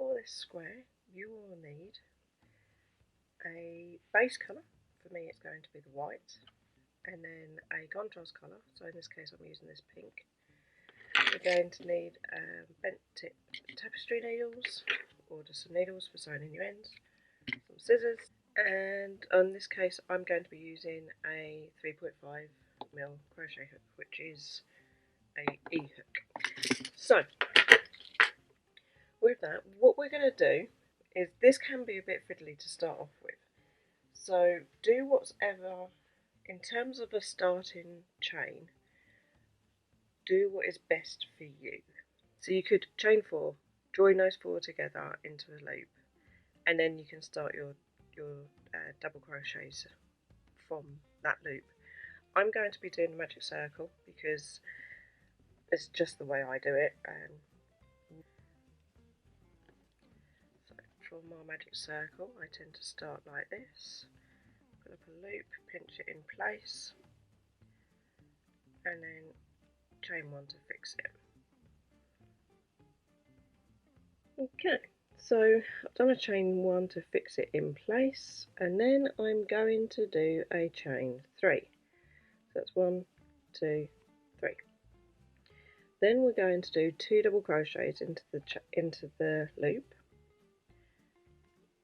for this square you will need a base colour. For me it's going to be the white, and then a contrast colour, so in this case I'm using this pink. We're going to need bent tip tapestry needles, or just some needles for sewing in your ends, some scissors, and in this case I'm going to be using a 3.5mm crochet hook, which is a E-hook. So with that, what we're going to do is, this can be a bit fiddly to start off with, so do whatever, in terms of a starting chain, do what is best for you. So you could chain 4, join those 4 together into a loop, and then you can start your double crochets from that loop. I'm going to be doing the magic circle because it's just the way I do it. So for my magic circle I tend to start like this, put up a loop, pinch it in place, and then chain 1 to fix it. Okay, so I've done a chain 1 to fix it in place, and then I'm going to do a chain 3. So that's 1, 2, 3. Then we're going to do 2 double crochets into the loop.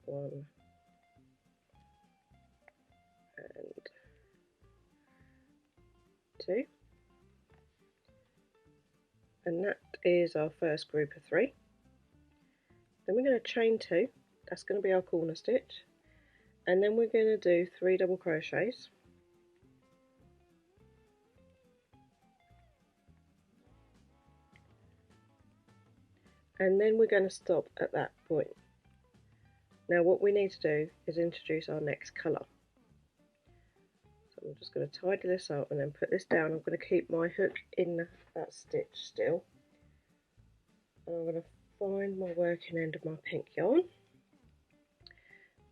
1 and 2, and that is our first group of 3. Then we're going to chain 2, that's going to be our corner stitch, and then we're going to do 3 double crochets, and then we're going to stop at that point. Now what we need to do is introduce our next colour. So I'm just going to tidy this up and then put this down. I'm going to keep my hook in that stitch still, and I'm going to find my working end of my pink yarn.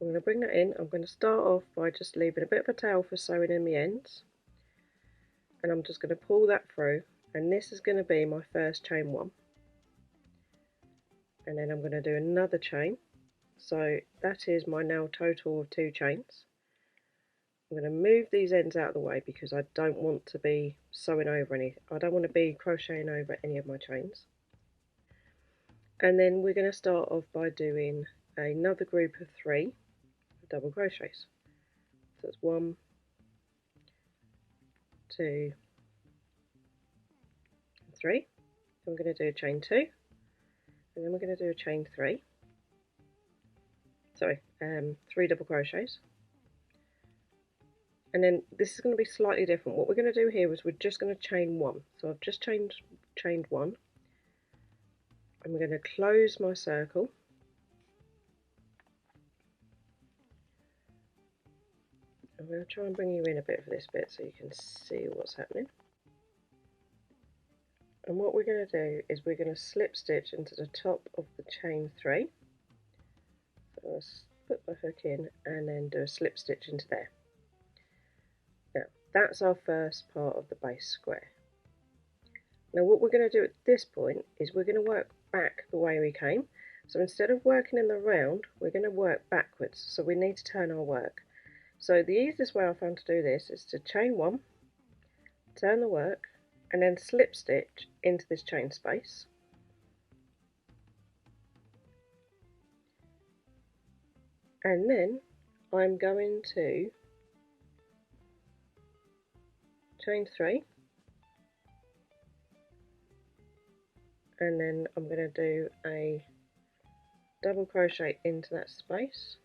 I'm going to bring that in. I'm going to start off by just leaving a bit of a tail for sewing in the ends, and I'm just going to pull that through, and this is going to be my first chain 1, and then I'm going to do another chain, so that is my now total of 2 chains. I'm going to move these ends out of the way because I don't want to be sewing over I don't want to be crocheting over any of my chains. And then we're going to start off by doing another group of 3 double crochets. So it's 1, 2, 3. Then we're going to do a chain 2, and then we're going to do a chain 3. Sorry, 3 double crochets. And then this is going to be slightly different. What we're going to do here is we're just going to chain 1. So I've just chained 1. I'm going to close my circle, I'm going to try and bring you in a bit for this bit so you can see what's happening. And what we're going to do is we're going to slip stitch into the top of the chain 3. So I'll put my hook in and then do a slip stitch into there. Now that's our first part of the base square. Now what we're going to do at this point is we're going to work back the way we came. So instead of working in the round, we're going to work backwards, so we need to turn our work. So the easiest way I found to do this is to chain 1, turn the work, and then slip stitch into this chain space. And then I'm going to chain 3, and then I'm going to do a double crochet into that space.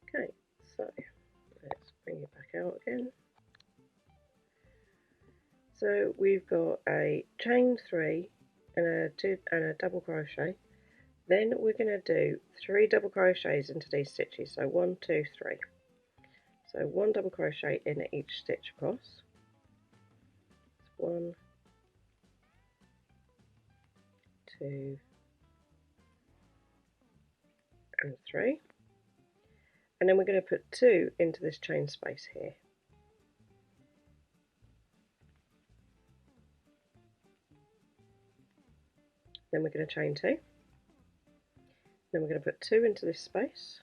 Okay, so let's bring it back out again. So we've got a chain 3 and a double crochet. Then we're going to do 3 double crochets into these stitches. So 1, 2, 3. So 1 double crochet in each stitch across. 1, 2, and 3. And then we're going to put 2 into this chain space here. Then we're going to chain 2. Then we're going to put 2 into this space,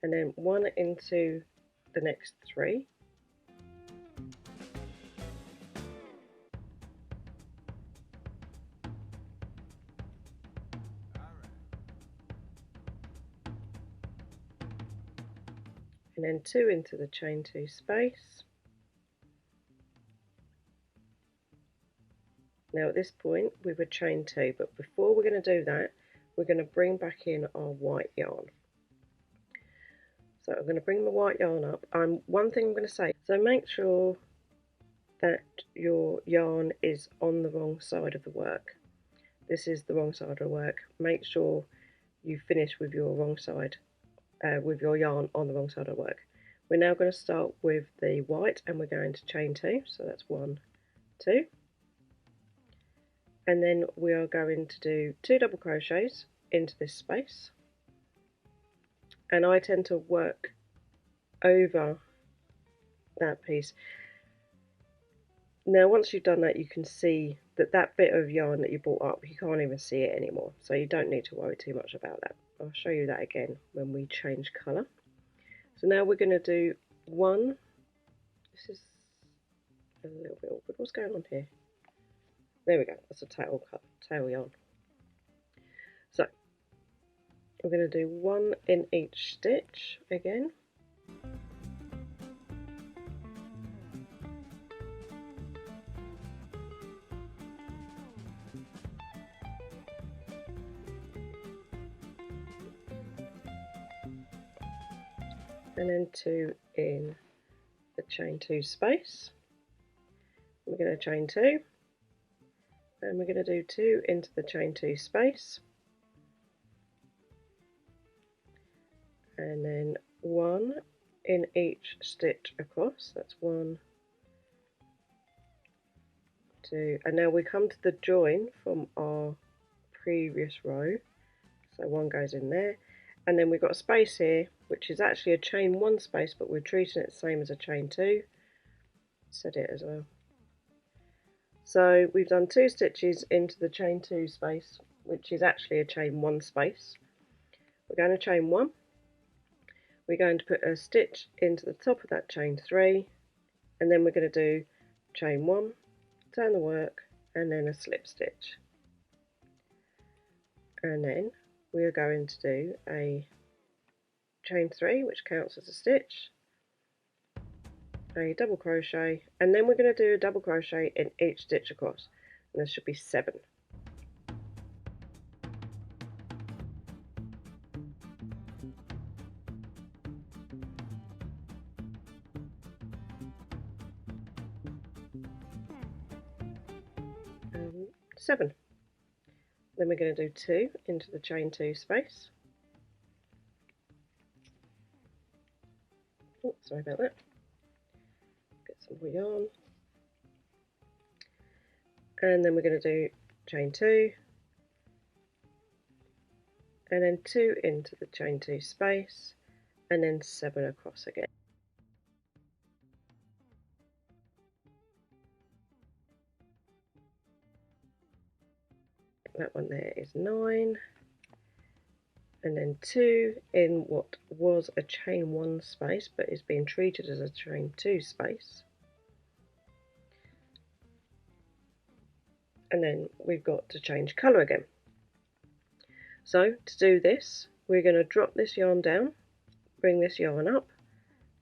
and then 1 into the next 3, and then 2 into the chain 2 space. Now at this point we would chain 2, but before we're going to do that, we're going to bring back in our white yarn. So I'm going to bring the white yarn up. One thing I'm going to say, so make sure that your yarn is on the wrong side of the work. This is the wrong side of the work. Make sure you finish with your wrong side, with your yarn on the wrong side of the work. We're now going to start with the white, and we're going to chain 2, so that's 1, 2, and then we are going to do 2 double crochets into this space, and I tend to work over that piece. Now once you've done that, you can see that that bit of yarn that you brought up, you can't even see it anymore, so you don't need to worry too much about that. I'll show you that again when we change colour. So now we're going to do 1, this is a little bit awkward, what's going on here? There we go, that's a tail yarn. So we're going to do 1 in each stitch again. And then 2 in the chain 2 space. We're going to chain 2, and we're going to do 2 into the chain 2 space, and then 1 in each stitch across. That's 1, 2, and now we come to the join from our previous row, so 1 goes in there, and then we've got a space here which is actually a chain 1 space, but we're treating it the same as a chain 2. Set it as well. So we've done 2 stitches into the chain 2 space, which is actually a chain 1 space. We're going to chain 1. We're going to put a stitch into the top of that chain 3, and then we're going to do chain 1, turn the work, and then a slip stitch. And then we are going to do a chain 3, which counts as a stitch, a double crochet, and then we're going to do a double crochet in each stitch across, and there should be 7. And 7. Then we're going to do 2 into the chain 2 space. Oh, sorry about that. Get some more yarn. And then we're going to do chain 2, and then 2 into the chain 2 space, and then 7 across again. That one there is 9, and then 2 in what was a chain 1 space but is being treated as a chain 2 space, and then we've got to change colour again. So to do this, we're going to drop this yarn down, bring this yarn up.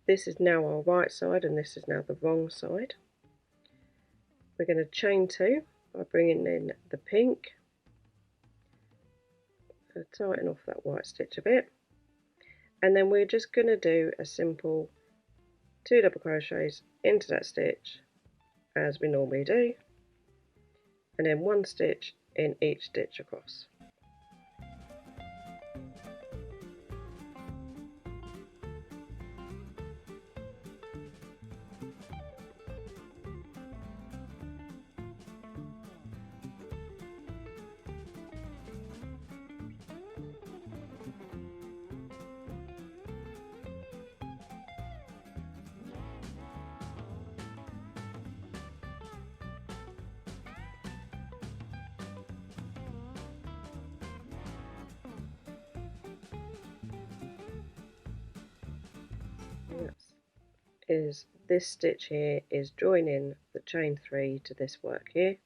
This is now our right side and this is now the wrong side. We're going to chain 2 by bringing in the pink, tighten off that white stitch a bit, and then we're just going to do a simple 2 double crochets into that stitch as we normally do, and then 1 stitch in each stitch across. is this stitch here is joining the chain 3 to this work here,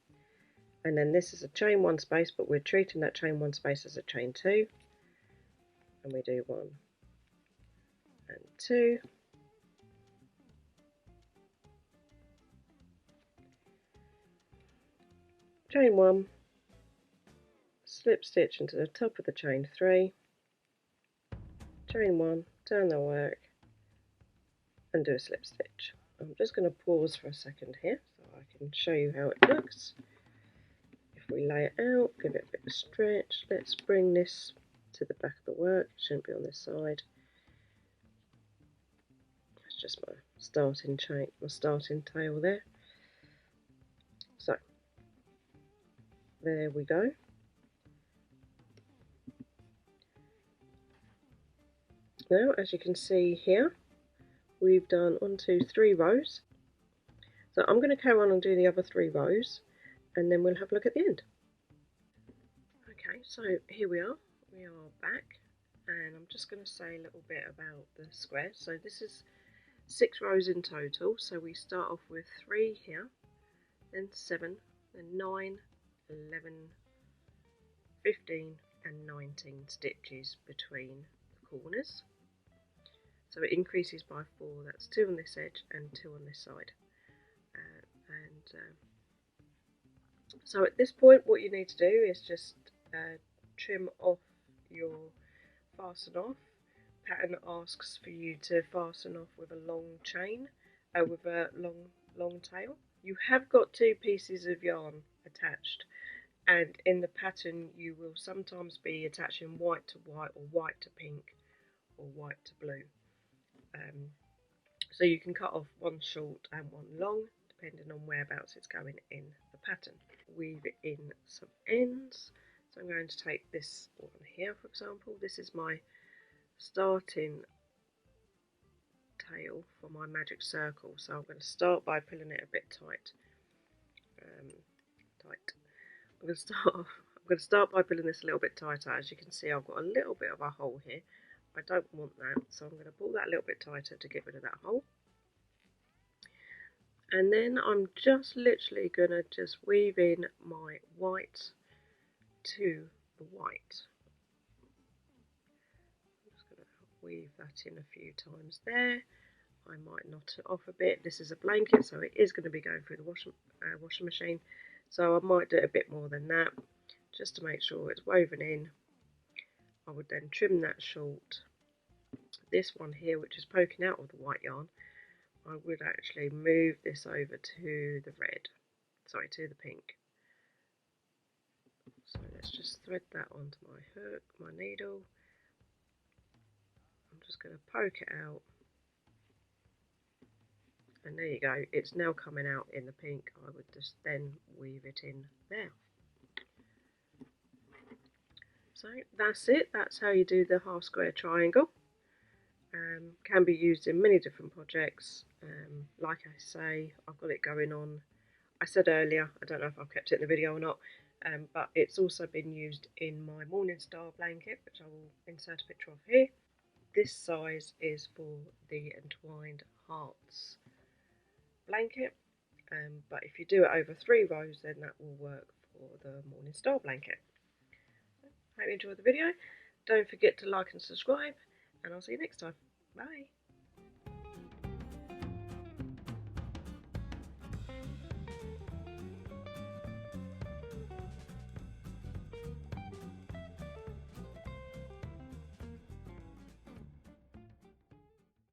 and then this is a chain 1 space, but we're treating that chain 1 space as a chain 2, and we do 1 and 2, chain 1, slip stitch into the top of the chain 3, chain 1, turn the work and do a slip stitch. I'm just going to pause for a second here so I can show you how it looks. If we lay it out, give it a bit of a stretch, let's bring this to the back of the work. It shouldn't be on this side. That's just my starting chain, my starting tail there. So there we go. Now, as you can see here, we've done 1, 2, 3 rows. So I'm going to carry on and do the other 3 rows, and then we'll have a look at the end. Okay, so here we are back, and I'm just going to say a little bit about the square. So this is 6 rows in total, so we start off with 3 here, then 7, then 9, 11, 15 and 19 stitches between the corners. So it increases by 4, that's 2 on this edge and 2 on this side. So at this point what you need to do is just trim off your fasten off. Pattern asks for you to fasten off with a long chain, with a long tail. You have got 2 pieces of yarn attached, and in the pattern you will sometimes be attaching white to white or white to pink or white to blue. So you can cut off one short and one long depending on whereabouts it's going in the pattern. Weave in some ends. So I'm going to take this one here, for example. This is my starting tail for my magic circle, so I'm going to start by pulling it a bit tight. I'm going to start by pulling this a little bit tighter. As you can see, I've got a little bit of a hole here. I don't want that, so I'm going to pull that a little bit tighter to get rid of that hole. And then I'm just literally going to just weave in my white to the white. I'm just going to weave that in a few times there. I might knot it off a bit. This is a blanket, so it is going to be going through the washing machine. So I might do it a bit more than that, just to make sure it's woven in. I would then trim that short. This one here, which is poking out of the white yarn, I would actually move this over to the to the pink. So let's just thread that onto my hook, my needle. I'm just going to poke it out. And there you go, it's now coming out in the pink. I would just then weave it in there. So that's it, that's how you do the half square triangle. Can be used in many different projects. Like I say, I've got it going on. I said earlier, I don't know if I've kept it in the video or not, but it's also been used in my Morning Star blanket, which I will insert a picture of here. This size is for the Entwined Hearts blanket, but if you do it over 3 rows, then that will work for the Morning Star blanket. Hope you enjoyed the video. Don't forget to like and subscribe, and I'll see you next time. Bye.